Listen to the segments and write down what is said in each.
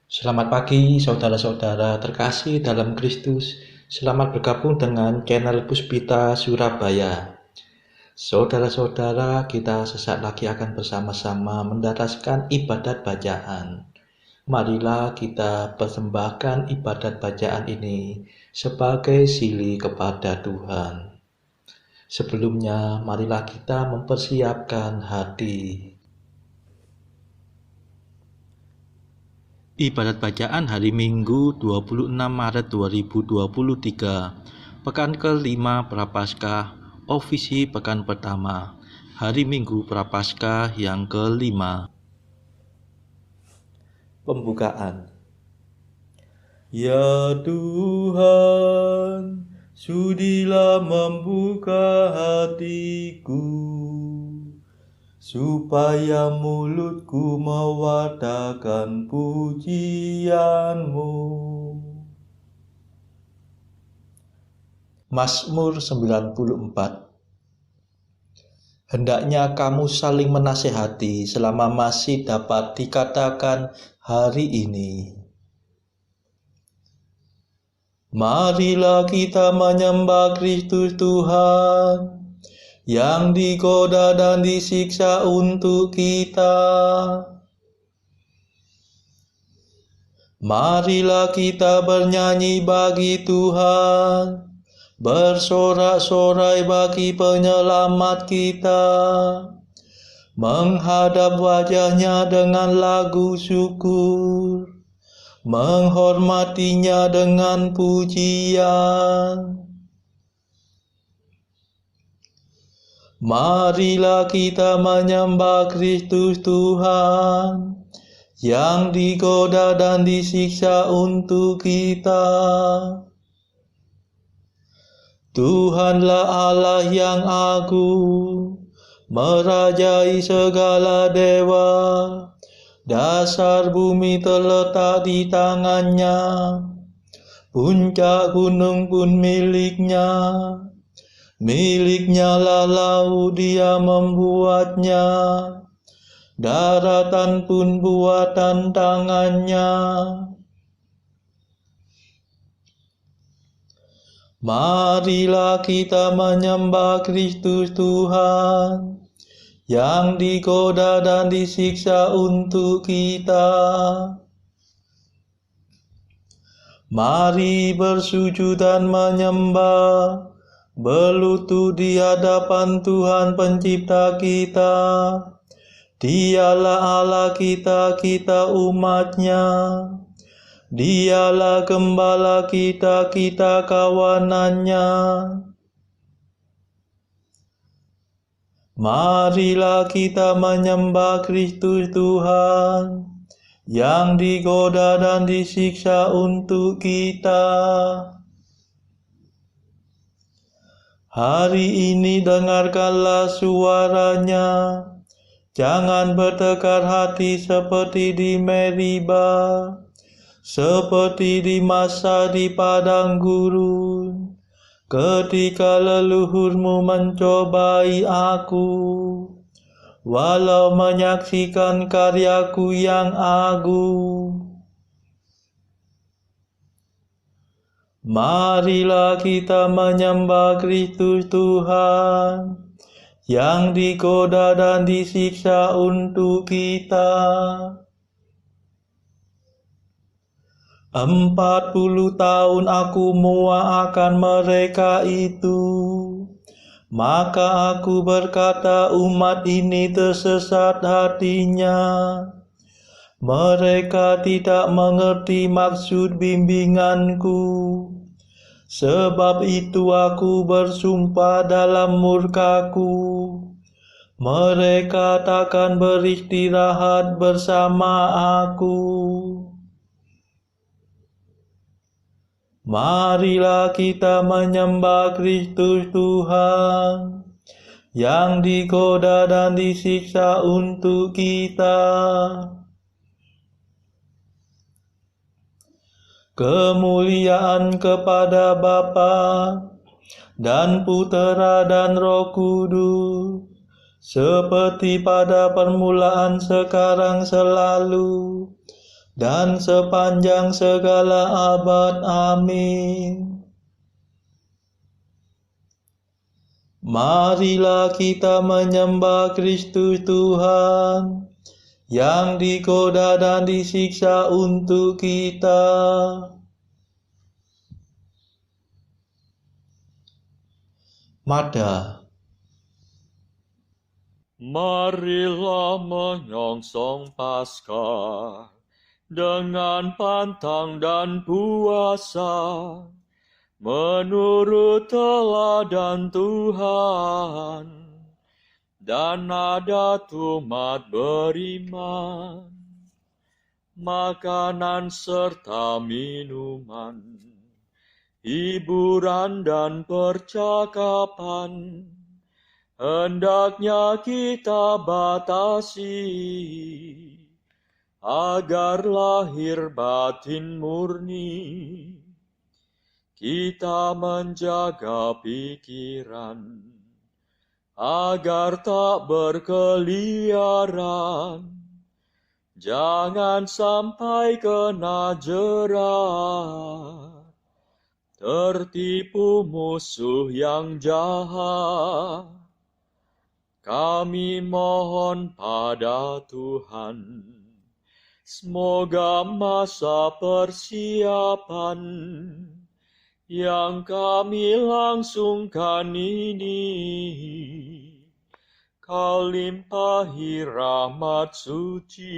Selamat pagi saudara-saudara terkasih dalam Kristus. Selamat bergabung dengan channel Puspita Surabaya. Saudara-saudara, kita sesaat lagi akan bersama-sama mendapatkan ibadat bacaan. Marilah kita persembahkan ibadat bacaan ini sebagai sili kepada Tuhan. Sebelumnya, marilah kita mempersiapkan hati. Ibadat bacaan hari Minggu 26 Maret 2023, Pekan ke-5 Prapaskah, Ofisi Pekan Pertama, Hari Minggu Prapaskah yang ke-5. Pembukaan. Ya Tuhan, sudilah membuka hatiku, supaya mulutku mewartakan pujian-Mu. Mazmur 94. Hendaknya kamu saling menasehati selama masih dapat dikatakan hari ini. Marilah kita menyembah Kristus Tuhan, yang digoda dan disiksa untuk kita. Marilah kita bernyanyi bagi Tuhan, bersorak-sorai bagi penyelamat kita, menghadap wajahnya dengan lagu syukur, menghormatinya dengan pujian. Marilah kita menyembah Kristus Tuhan, yang digoda dan disiksa untuk kita. Tuhanlah Allah yang agung, merajai segala dewa. Dasar bumi terletak di tangannya, puncak gunung pun miliknya. Miliknya lah laut, dia membuatnya, daratan pun buatan tangannya. Marilah kita menyembah Kristus Tuhan, yang digoda dan disiksa untuk kita. Mari bersujud dan menyembah, berlutut di hadapan Tuhan Pencipta kita. Dialah Allah kita, kita umat-Nya. Dialah gembala kita, kita kawanan-Nya. Marilah kita menyembah Kristus Tuhan, yang digoda dan disiksa untuk kita. Hari ini dengarkanlah suaranya, jangan bertekar hati seperti di Meriba, seperti di masa di padang gurun, ketika leluhurmu mencobai aku, walau menyaksikan karyaku yang agung. Marilah kita menyembah Kristus Tuhan, yang digoda dan disiksa untuk kita. 40 tahun aku muak akan mereka itu. Maka aku berkata, umat ini tersesat hatinya. Mereka tidak mengerti maksud bimbinganku. Sebab itu aku bersumpah dalam murkaku, mereka takkan beristirahat bersama aku. Marilah kita menyembah Kristus Tuhan, yang digoda dan disiksa untuk kita. Kemuliaan kepada Bapa dan Putera dan Roh Kudus, seperti pada permulaan, sekarang, selalu, dan sepanjang segala abad. Amin. Marilah kita menyembah Kristus Tuhan, yang digoda dan disiksa untuk kita. Mada. Marilah menyongsong Paskah dengan pantang dan puasa, menurut teladan Tuhan dan adat umat beriman, makanan serta minuman, hiburan dan percakapan, hendaknya kita batasi, agar lahir batin murni. Kita menjaga pikiran, agar tak berkeliaran, jangan sampai kena jerat, tertipu musuh yang jahat. Kami mohon pada Tuhan, semoga masa persiapan yang kami langsungkan ini, Kau limpahi rahmat suci.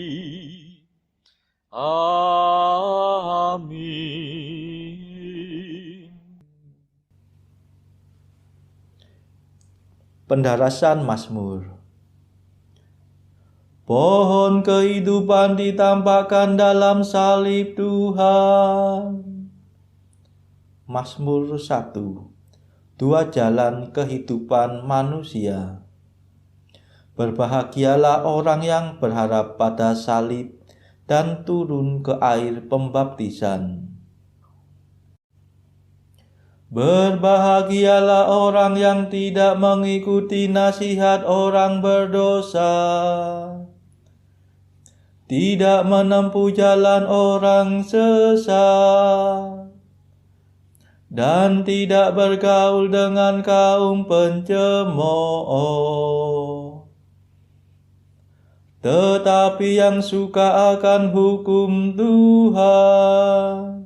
Amin. Pendarasan Mazmur. Pohon kehidupan ditampakkan dalam salib Tuhan. Mazmur 1. Dua jalan kehidupan manusia. Berbahagialah orang yang berharap pada salib dan turun ke air pembaptisan. Berbahagialah orang yang tidak mengikuti nasihat orang berdosa, tidak menempuh jalan orang sesat, dan tidak bergaul dengan kaum pencemooh, tetapi yang suka akan hukum Tuhan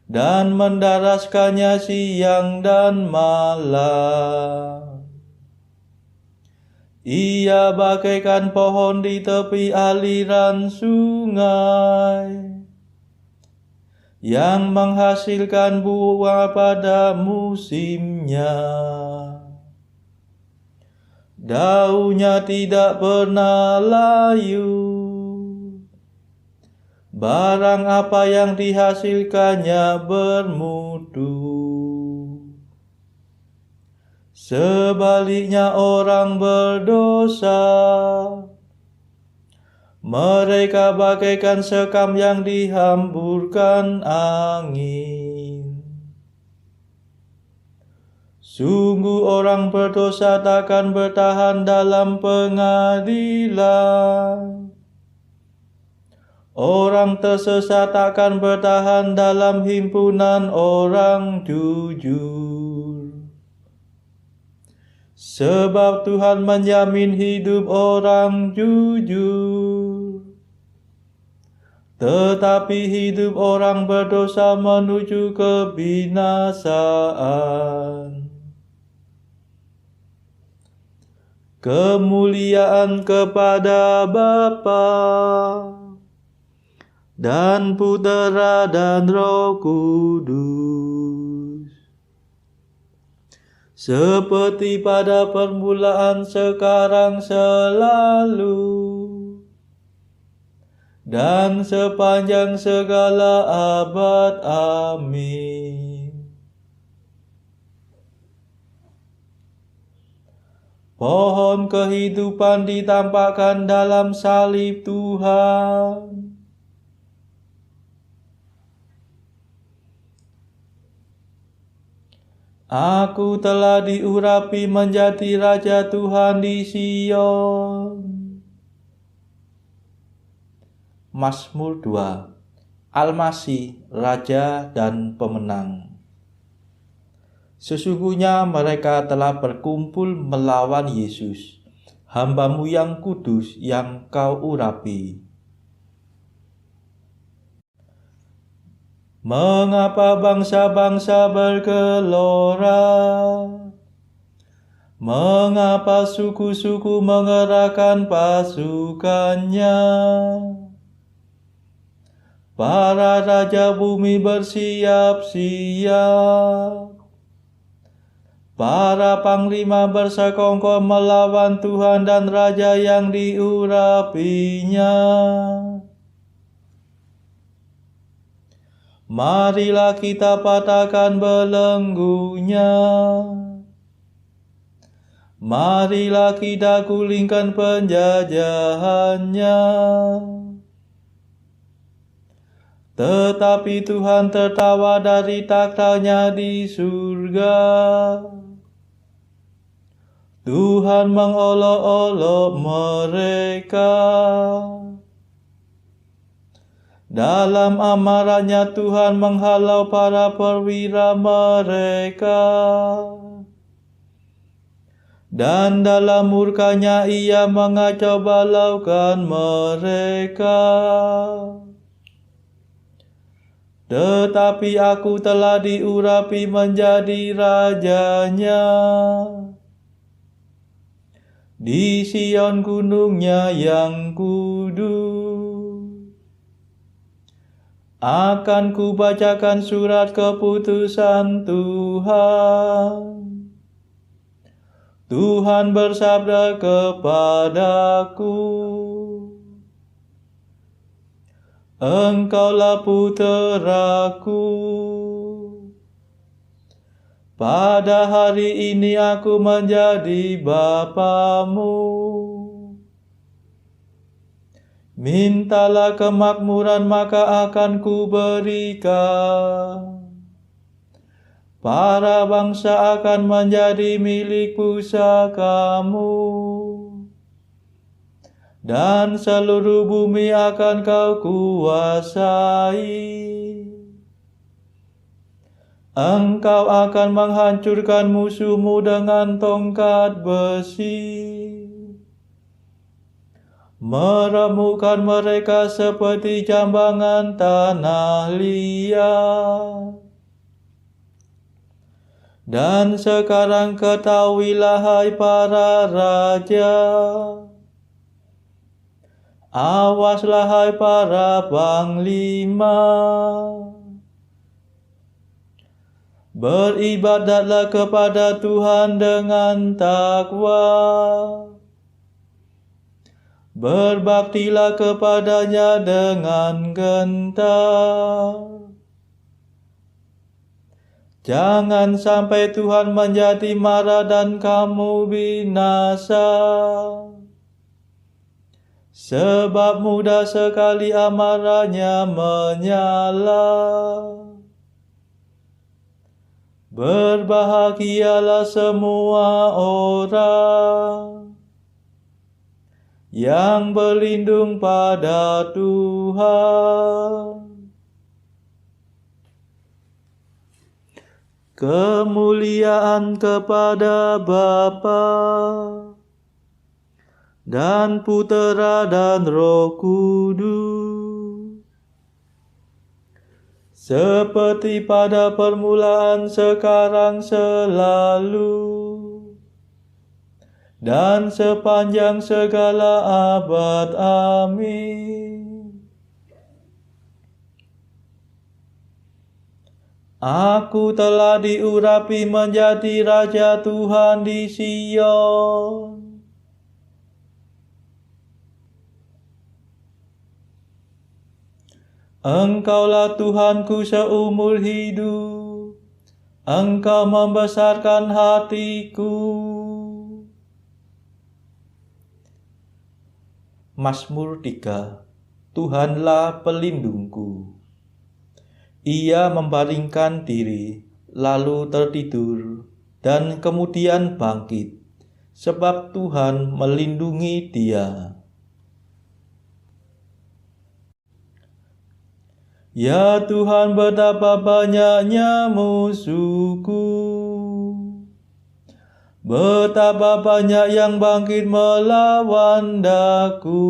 dan mendaraskannya siang dan malam. Ia bagaikan pohon di tepi aliran sungai, yang menghasilkan buah pada musimnya. Daunnya tidak pernah layu. Barang apa yang dihasilkannya bermutu. Sebaliknya orang berdosa, mereka bagaikan sekam yang dihamburkan angin. Sungguh orang berdosa takkan bertahan dalam pengadilan. Orang tersesat takkan bertahan dalam himpunan orang jujur. Sebab Tuhan menjamin hidup orang jujur, tetapi hidup orang berdosa menuju kebinasaan. Kemuliaan kepada Bapa dan Putera dan Roh Kudus, seperti pada permulaan, sekarang, selalu, dan sepanjang segala abad. Amin. Pohon kehidupan ditampakkan dalam salib Tuhan. Aku telah diurapi menjadi Raja Tuhan di Sion. Mazmur 2. Al-Masih, Raja dan Pemenang. Sesungguhnya mereka telah berkumpul melawan Yesus, hamba-Mu yang kudus yang Kau urapi. Mengapa bangsa-bangsa bergelora? Mengapa suku-suku mengerahkan pasukannya? Para raja bumi bersiap-siap. Para panglima bersekongkol melawan Tuhan dan Raja yang diurapinya. Marilah kita patahkan belenggunya. Marilah kita gulingkan penjajahannya. Tetapi Tuhan tertawa dari takhta-Nya di surga. Tuhan mengolok-olok mereka. Dalam amarahnya Tuhan menghalau para perwira mereka. Dan dalam murkanya Ia mengacau balaukan mereka. Tetapi aku telah diurapi menjadi rajanya. Di Sion gunungnya yang kudus, akan kubacakan surat keputusan Tuhan. Tuhan bersabda kepadaku, Engkaulah puteraku. Pada hari ini aku menjadi Bapamu. Mintalah kemakmuran maka akan kuberikan. Para bangsa akan menjadi milik pusakamu. Dan seluruh bumi akan kau kuasai. Engkau akan menghancurkan musuhmu dengan tongkat besi. Meremukkan mereka seperti jambangan tanah liat. Dan sekarang ketahuilah hai para raja. Awaslah hai para panglima. Beribadatlah kepada Tuhan dengan takwa. Berbaktilah kepada-Nya dengan gentar. Jangan sampai Tuhan menjadi marah dan kamu binasa. Sebab mudah sekali amarahnya menyala. Berbahagialah semua orang yang berlindung pada Tuhan. Kemuliaan kepada Bapa dan Putera dan Roh Kudus, seperti pada permulaan, sekarang, selalu, dan sepanjang segala abad. Amin. Aku telah diurapi menjadi Raja Tuhan di Sion. Engkaulah Tuhanku seumur hidup. Engkau membesarkan hatiku. Mazmur 3. Tuhanlah pelindungku. Ia membaringkan diri, lalu tertidur, dan kemudian bangkit, sebab Tuhan melindungi dia. Ya Tuhan, betapa banyaknya musuhku, betapa banyak yang bangkit melawan daku,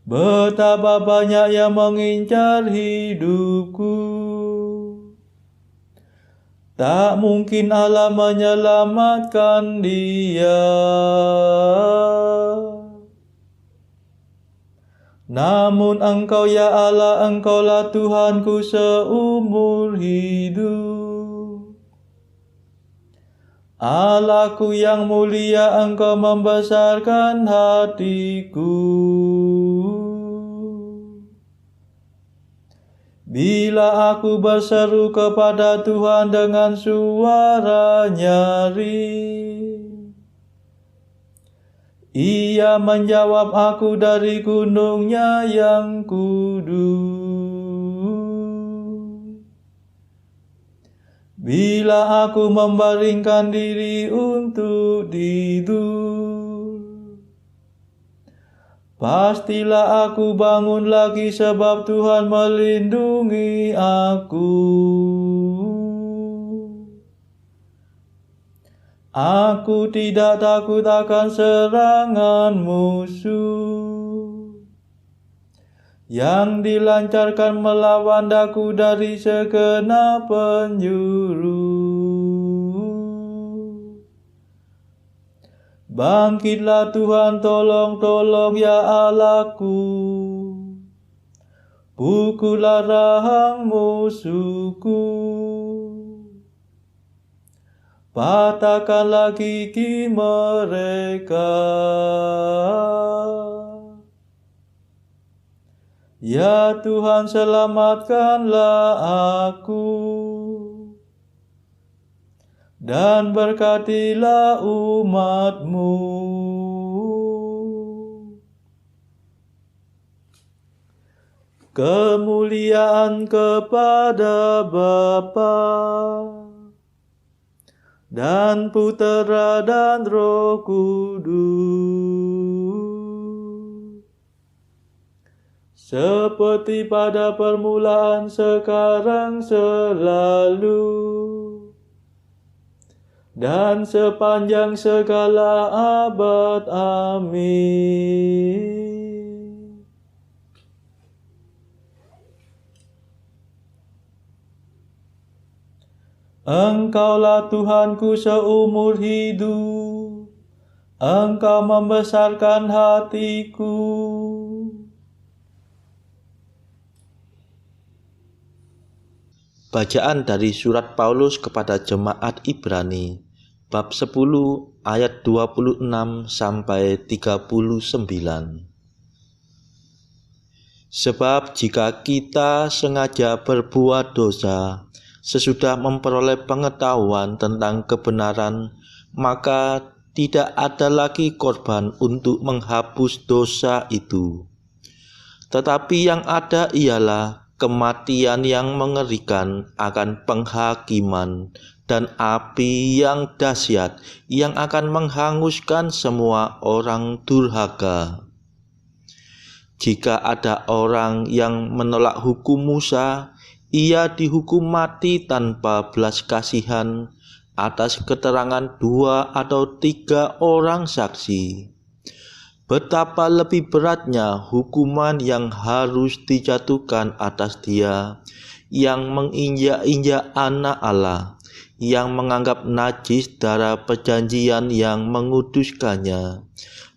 betapa banyak yang mengincar hidupku. Tak mungkin Allah menyelamatkan dia. Namun Engkau ya Allah, Engkaulah Tuhanku seumur hidup. Allahku yang mulia, Engkau membesarkan hatiku. Bila aku berseru kepada Tuhan dengan suara nyaring, Ia menjawab aku dari gunungnya yang kudus. Bila aku membaringkan diri untuk tidur, pastilah aku bangun lagi sebab Tuhan melindungi aku. Aku tidak takut akan serangan musuh yang dilancarkan melawan daku dari segenap penjuru. Bangkitlah Tuhan, tolong ya Allahku. Pukullah rahang musuhku. Patahkanlah gigi mereka. Ya Tuhan, selamatkanlah aku, dan berkatilah umat-Mu. Kemuliaan kepada Bapa dan Putera dan Roh Kudus, seperti pada permulaan, sekarang, selalu, dan sepanjang segala abad. Amin. Engkaulah Tuhanku seumur hidup, Engkau membesarkan hatiku. Bacaan dari surat Paulus kepada jemaat Ibrani, bab 10 ayat 26 sampai 39. Sebab jika kita sengaja berbuat dosa, sesudah memperoleh pengetahuan tentang kebenaran, maka tidak ada lagi korban untuk menghapus dosa itu. Tetapi yang ada ialah kematian yang mengerikan akan penghakiman dan api yang dahsyat yang akan menghanguskan semua orang durhaka. Jika ada orang yang menolak hukum Musa, ia dihukum mati tanpa belas kasihan atas keterangan 2 atau 3 orang saksi. Betapa lebih beratnya hukuman yang harus dijatuhkan atas dia yang menginjak-injak anak Allah, yang menganggap najis darah perjanjian yang menguduskannya,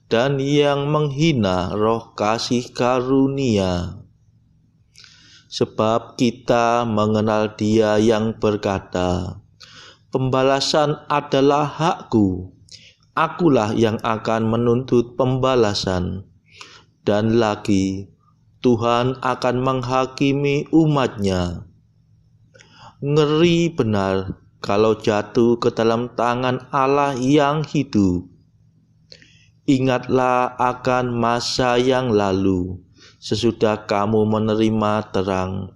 dan yang menghina roh kasih karunia. Sebab kita mengenal Dia yang berkata, "Pembalasan adalah hakku, akulah yang akan menuntut pembalasan." Dan lagi, Tuhan akan menghakimi umat-Nya. Ngeri benar kalau jatuh ke dalam tangan Allah yang hidup. Ingatlah akan masa yang lalu. Sesudah kamu menerima terang,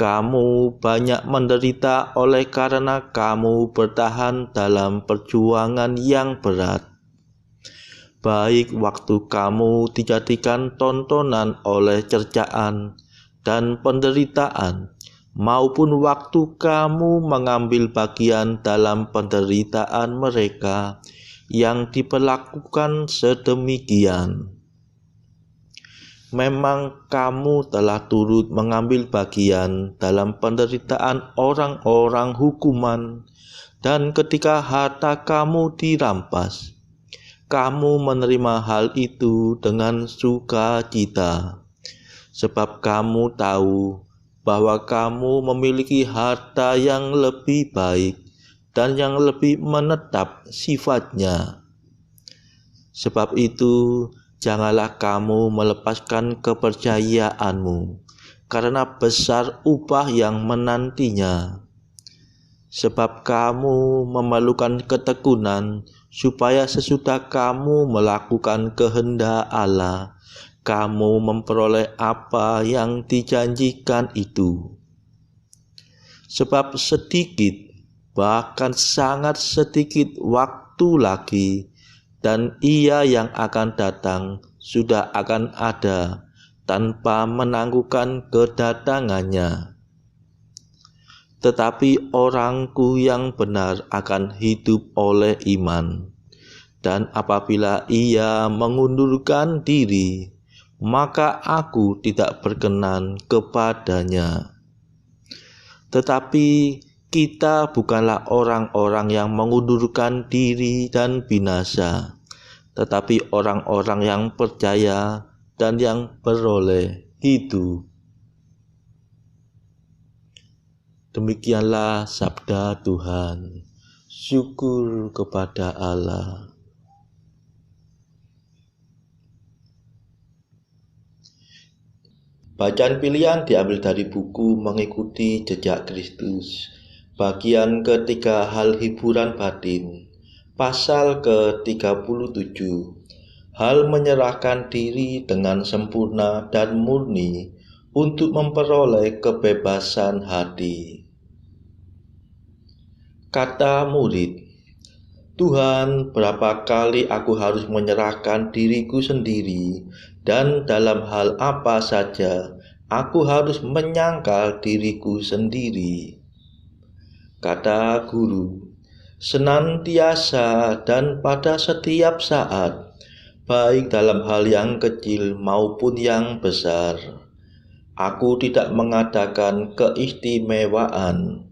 kamu banyak menderita oleh karena kamu bertahan dalam perjuangan yang berat. baik waktu kamu dijadikan tontonan oleh cercaan dan penderitaan, maupun waktu kamu mengambil bagian dalam penderitaan mereka yang diperlakukan sedemikian. Memang kamu telah turut mengambil bagian dalam penderitaan orang-orang hukuman, dan ketika harta kamu dirampas, kamu menerima hal itu dengan sukacita, sebab kamu tahu bahwa kamu memiliki harta yang lebih baik dan yang lebih menetap sifatnya. Sebab itu, janganlah kamu melepaskan kepercayaanmu, karena besar upah yang menantinya. Sebab kamu memerlukan ketekunan, supaya sesudah kamu melakukan kehendak Allah, kamu memperoleh apa yang dijanjikan itu. Sebab sedikit, bahkan sangat sedikit waktu lagi, dan Ia yang akan datang sudah akan ada tanpa menangguhkan kedatangannya. Tetapi orangku yang benar akan hidup oleh iman, dan apabila ia mengundurkan diri, maka aku tidak berkenan kepadanya. Tetapi kita bukanlah orang-orang yang mengundurkan diri dan binasa, tetapi orang-orang yang percaya dan yang beroleh hidup. Demikianlah sabda Tuhan. Syukur kepada Allah. Bacaan pilihan diambil dari buku Mengikuti Jejak Kristus, bagian ketiga, hal hiburan batin, pasal ke-37, hal menyerahkan diri dengan sempurna dan murni untuk memperoleh kebebasan hati. Kata murid, Tuhan, berapa kali aku harus menyerahkan diriku sendiri, dan dalam hal apa saja aku harus menyangkal diriku sendiri. Kata guru, senantiasa dan pada setiap saat, baik dalam hal yang kecil maupun yang besar, aku tidak mengadakan keistimewaan,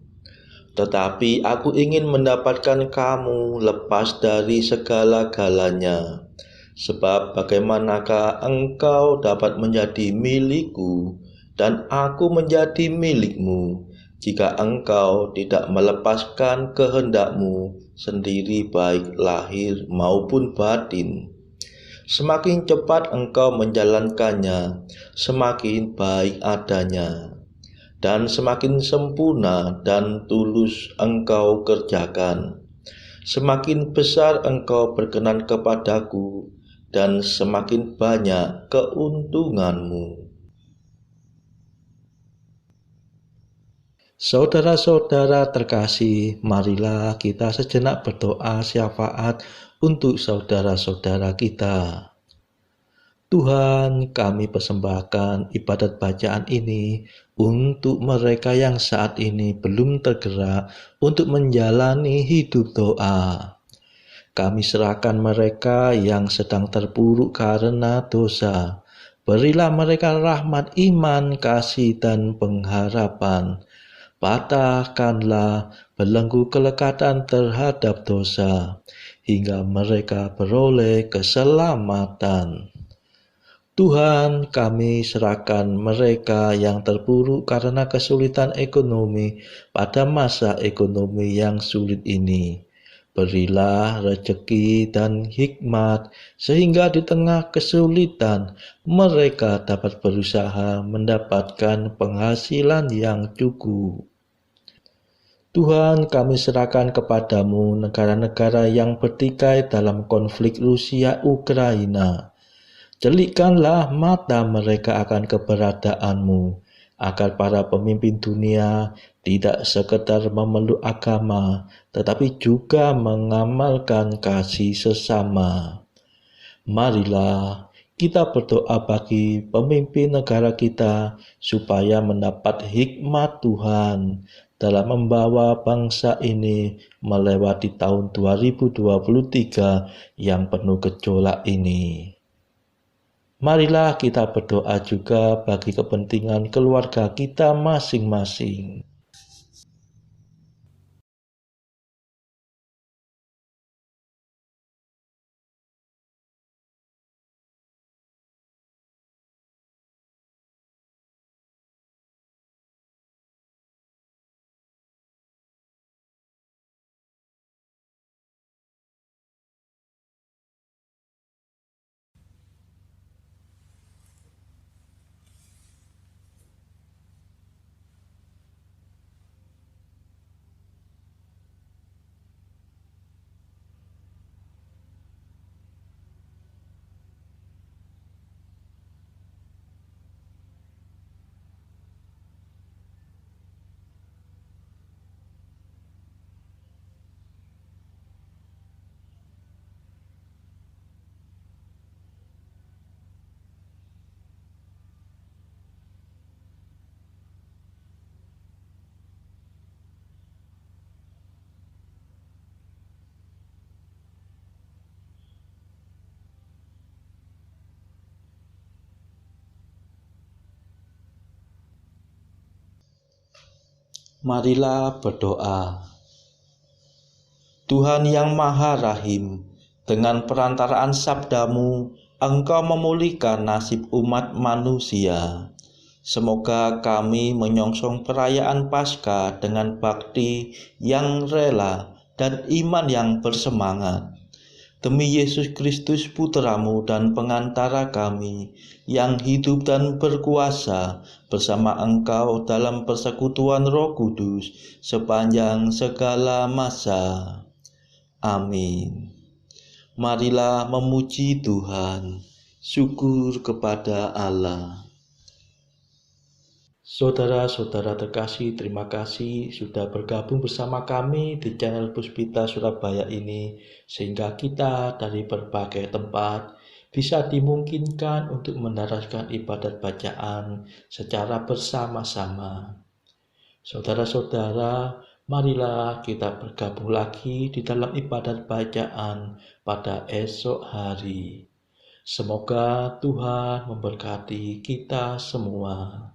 tetapi aku ingin mendapatkan kamu lepas dari segala-galanya. Sebab bagaimanakah engkau dapat menjadi milikku dan aku menjadi milikmu, jika engkau tidak melepaskan kehendakmu sendiri baik lahir maupun batin. Semakin cepat engkau menjalankannya, semakin baik adanya, dan semakin sempurna dan tulus engkau kerjakan, semakin besar engkau berkenan kepadaku, dan semakin banyak keuntunganmu. Saudara-saudara terkasih, marilah kita sejenak berdoa syafaat untuk saudara-saudara kita. Tuhan, kami persembahkan ibadat bacaan ini untuk mereka yang saat ini belum tergerak untuk menjalani hidup doa. Kami serahkan mereka yang sedang terpuruk karena dosa. Berilah mereka rahmat iman, kasih, dan pengharapan. Patahkanlah belenggu kelekatan terhadap dosa, hingga mereka beroleh keselamatan. Tuhan, kami serahkan mereka yang terpuruk karena kesulitan ekonomi pada masa ekonomi yang sulit ini. Berilah rezeki dan hikmat, sehingga di tengah kesulitan mereka dapat berusaha mendapatkan penghasilan yang cukup. Tuhan, kami serahkan kepadamu negara-negara yang bertikai dalam konflik Rusia-Ukraina. Celikkanlah mata mereka akan keberadaanmu, agar para pemimpin dunia tidak sekedar memeluk agama, tetapi juga mengamalkan kasih sesama. Marilah kita berdoa bagi pemimpin negara kita supaya mendapat hikmat Tuhan dalam membawa bangsa ini melewati tahun 2023 yang penuh gejolak ini. Marilah kita berdoa juga bagi kepentingan keluarga kita masing-masing. Marilah berdoa. Tuhan yang Maha Rahim, dengan perantaraan sabdamu, Engkau memulihkan nasib umat manusia. Semoga kami menyongsong perayaan Paskah dengan bakti yang rela dan iman yang bersemangat. Demi Yesus Kristus Putramu dan pengantara kami, yang hidup dan berkuasa bersama Engkau dalam persekutuan Roh Kudus sepanjang segala masa. Amin. Marilah memuji Tuhan. Syukur kepada Allah. Saudara-saudara terkasih, terima kasih sudah bergabung bersama kami di channel Puspita Surabaya ini, sehingga kita dari berbagai tempat bisa dimungkinkan untuk mendaraskan ibadat bacaan secara bersama-sama. Saudara-saudara, marilah kita bergabung lagi di dalam ibadat bacaan pada esok hari. Semoga Tuhan memberkati kita semua.